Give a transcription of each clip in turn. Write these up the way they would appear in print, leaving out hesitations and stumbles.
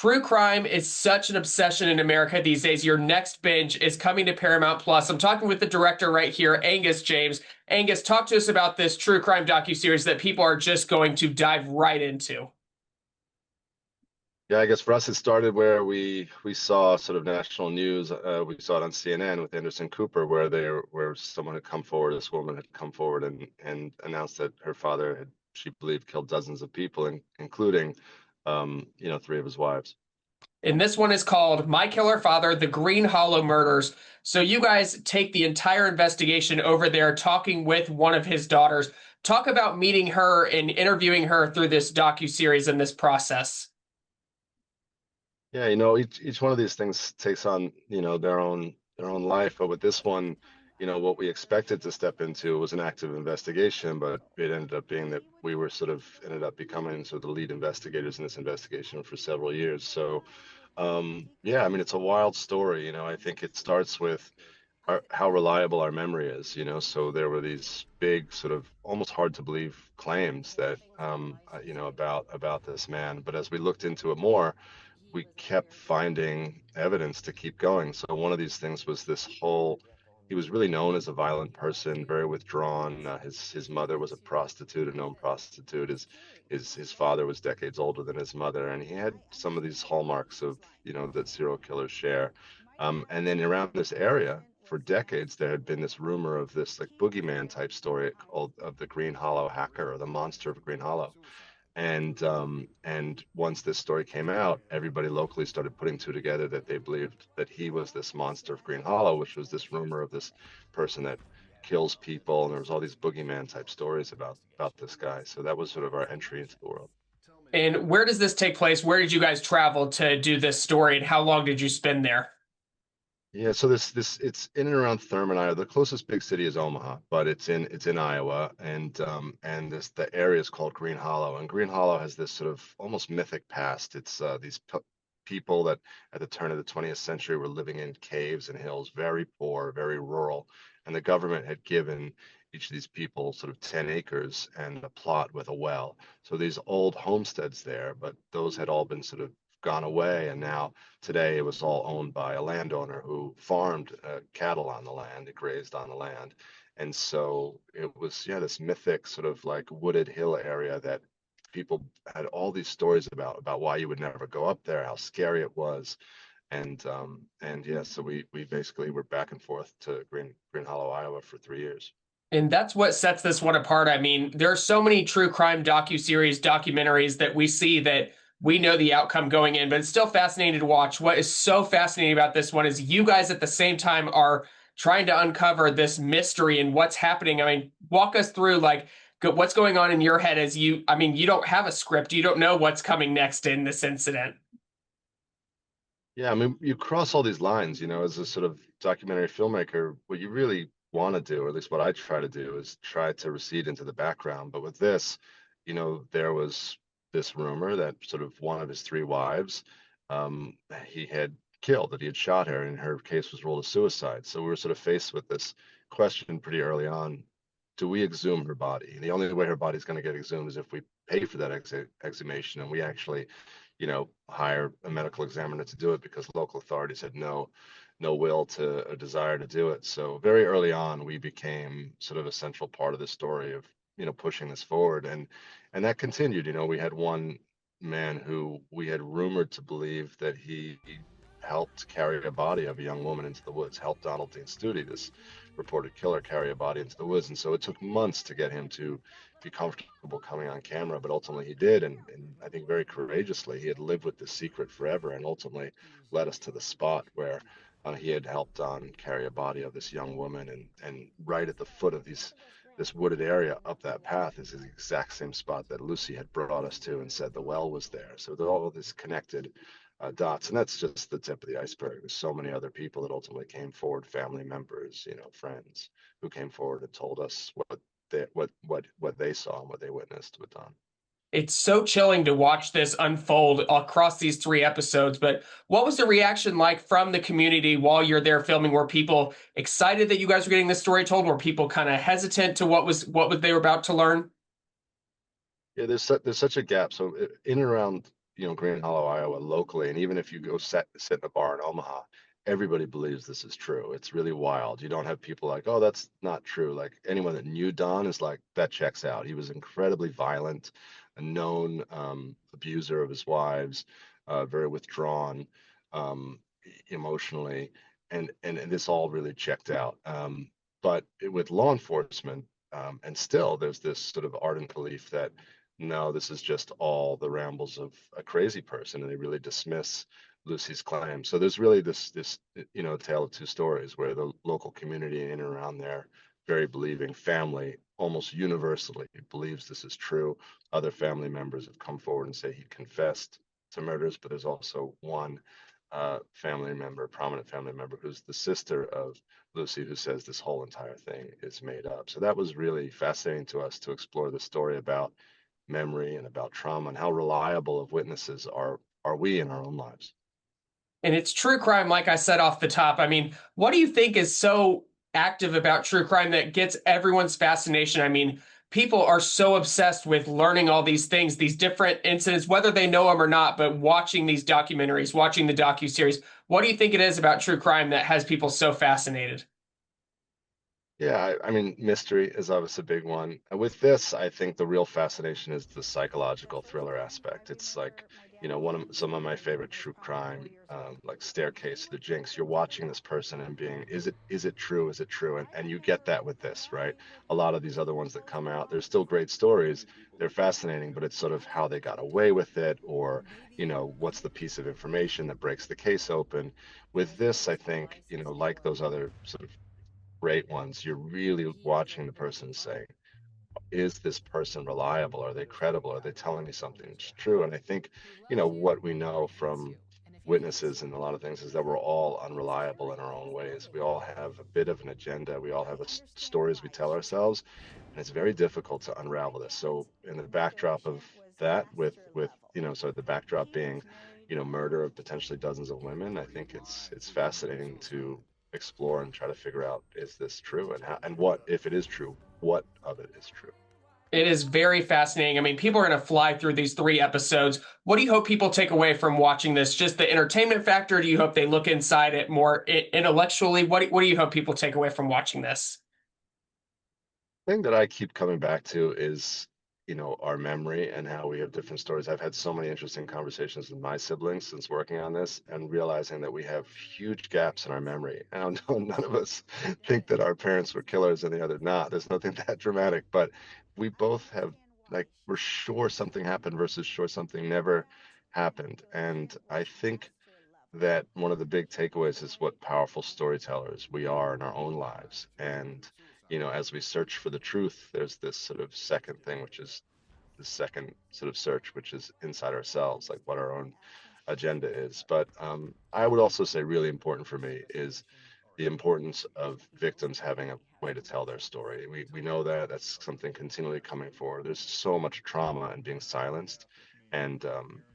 True crime is such an obsession in America these days. Your next binge is coming to Paramount Plus. I'm talking with the director right here, Aengus James. Aengus, talk to us about this true crime docuseries that people are just going to dive right into. Yeah, I guess for us it started where we saw sort of national news. We saw it on CNN with Anderson Cooper, where someone had come forward, this woman had come forward and announced that her father had, she believed, killed dozens of people, including three of his wives. And this one is called My Killer Father, The Green Hollow Murders. So you guys take the entire investigation over there, talking with one of his daughters. Talk about meeting her and interviewing her through this docuseries and this process. Yeah, each one of these things takes on, their own life. But with this one, what we expected to step into was an active investigation, but it ended up being that we were sort of ended up becoming sort of the lead investigators in this investigation for several years. So, yeah, I mean, it's a wild story. I think it starts with how reliable our memory is. So there were these big, sort of almost hard to believe claims that, about this man. But as we looked into it more, we kept finding evidence to keep going. So one of these things was this whole, he was really known as a violent person, very withdrawn. His mother was a prostitute, a known prostitute. His father was decades older than his mother, and he had some of these hallmarks of, that serial killers share. And then around this area for decades, there had been this rumor of this like boogeyman type story called of the Green Hollow hacker, or the monster of Green Hollow. And once this story came out, everybody locally started putting two together that they believed that he was this monster of Green Hollow, which was this rumor of this person that kills people, and there was all these boogeyman type stories about this guy. So that was sort of our entry into the world. And where does this take place? Where did you guys travel to do this story, and how long did you spend there? Yeah, so this it's in and around Thurman, Iowa. The closest big city is Omaha, but it's in Iowa, and this the area is called Green Hollow, and Green Hollow has this sort of almost mythic past. It's these p people that at the turn of the 20th century were living in caves and hills, very poor, very rural, and the government had given each of these people sort of 10 acres and a plot with a well. So these old homesteads there, but those had all been sort of gone away, and now today it was all owned by a landowner who farmed cattle on the land, it grazed on the land. And so it was, yeah, this mythic sort of like wooded hill area that people had all these stories about why you would never go up there, how scary it was. And yeah, so we basically were back and forth to Green Hollow, Iowa for 3 years. And that's what sets this one apart. I mean, there are so many true crime docuseries, documentaries that we see that we know the outcome going in, but it's still fascinating to watch. What is so fascinating about this one is you guys at the same time are trying to uncover this mystery and what's happening. I mean, walk us through like what's going on in your head as I mean, you don't have a script. You don't know what's coming next in this incident. Yeah, I mean, you cross all these lines, as a sort of documentary filmmaker, what you really want to do, or at least what I try to do, is try to recede into the background. But with this, there was this rumor that sort of one of his three wives, he had killed, that he had shot her, and her case was ruled a suicide. So we were sort of faced with this question pretty early on. Do we exhume her body? And the only way her body's going to get exhumed is if we pay for that exhumation, and we actually hire a medical examiner to do it because local authorities had no will to a desire to do it. So very early on, we became sort of a central part of the story of, pushing this forward. And that continued. We had one man who we had rumored to believe that he helped carry a body of a young woman into the woods, helped Donald Dean Studi, this reported killer, carry a body into the woods. And so it took months to get him to be comfortable coming on camera, but ultimately he did. And I think very courageously, he had lived with this secret forever and ultimately led us to the spot where he had helped carry a body of this young woman. And right at the foot of this wooded area up that path is the exact same spot that Lucy had brought us to and said the well was there. So there's all this connected dots, and that's just the tip of the iceberg. There's so many other people that ultimately came forward, family members, friends, who came forward and told us what they saw and what they witnessed with Don. It's so chilling to watch this unfold across these three episodes. But what was the reaction like from the community while you're there filming? Were people excited that you guys were getting this story told? Were people kind of hesitant to what they were about to learn? Yeah, there's such a gap. So in and around Green Hollow, Iowa, locally, and even if you go sit in a bar in Omaha, everybody believes this is true. It's really wild. You don't have people like, oh, that's not true. Like anyone that knew Don is like, that checks out. He was incredibly violent, a known abuser of his wives, very withdrawn emotionally, and this all really checked out. But with law enforcement, and still there's this sort of ardent belief that no, this is just all the rambles of a crazy person, and they really dismiss Lucy's claim. So there's really this tale of two stories where the local community in and around there, very believing family, almost universally believes this is true. Other family members have come forward and say he confessed to murders, but there's also one family member, prominent family member, who's the sister of Lucy, who says this whole entire thing is made up. So that was really fascinating to us to explore the story about memory and about trauma and how reliable of witnesses are we in our own lives. And it's true crime, like I said off the top. I mean, what do you think is so active about true crime that gets everyone's fascination? I mean, people are so obsessed with learning all these things, these different incidents, whether they know them or not, but watching these documentaries, watching the docuseries. What do you think it is about true crime that has people so fascinated? Yeah, I mean, mystery is obviously a big one. With this, I think the real fascination is the psychological thriller aspect. It's like, one of some of my favorite true crime, like Staircase to the Jinx. You're watching this person and being, is it true? Is it true? And you get that with this, right? A lot of these other ones that come out, they're still great stories. They're fascinating, but it's sort of how they got away with it, or, what's the piece of information that breaks the case open. With this, I think, like those other sort of great ones, you're really watching the person saying, is this person reliable? Are they credible? Are they telling me something that's true? And I think, what we know from witnesses and a lot of things is that we're all unreliable in our own ways. We all have a bit of an agenda. We all have stories we tell ourselves, and it's very difficult to unravel this. So in the backdrop of that, so the backdrop being, murder of potentially dozens of women, I think it's fascinating to explore and try to figure out, is this true, and how, and what, if it is true, what of it is true. It is very fascinating. I mean, people are going to fly through these 3 episodes. What do you hope people take away from watching this? Just the entertainment factor? Do you hope they look inside it more intellectually? What do you hope people take away from watching this? Thing that I keep coming back to is, our memory and how we have different stories. I've had so many interesting conversations with my siblings since working on this and realizing that we have huge gaps in our memory. Now, no, none of us think that our parents were killers and the other not. There's nothing that dramatic, but we both have, like, we're sure something happened versus sure something never happened. And I think that one of the big takeaways is what powerful storytellers we are in our own lives. And, as we search for the truth, there's this sort of second thing, which is the second sort of search, which is inside ourselves, like what our own agenda is. But I would also say, really important for me is the importance of victims having a way to tell their story. We know that that's something continually coming forward. There's so much trauma and being silenced. And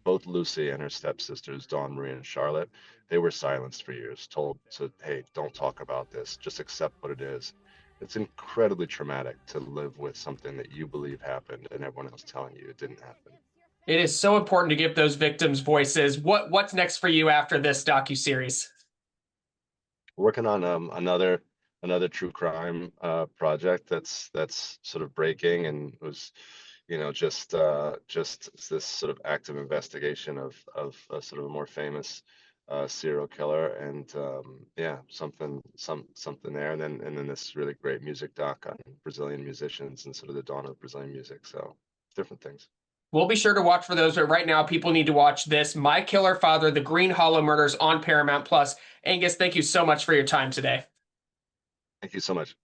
both Lucy and her stepsisters, Dawn, Marie, and Charlotte, they were silenced for years, told to, hey, don't talk about this, just accept what it is. It's incredibly traumatic to live with something that you believe happened and everyone else telling you it didn't happen. It is so important to give those victims voices. What's next for you after this docuseries? Working on another true crime project that's sort of breaking and was just this sort of active investigation of a sort of a more famous serial killer, and yeah, something there, and then this really great music doc on Brazilian musicians and sort of the dawn of Brazilian music. So different things. We'll be sure to watch for those, but right now people need to watch this My Killer Father, The Green Hollow Murders on Paramount Plus. Angus, thank you so much for your time today. Thank you so much.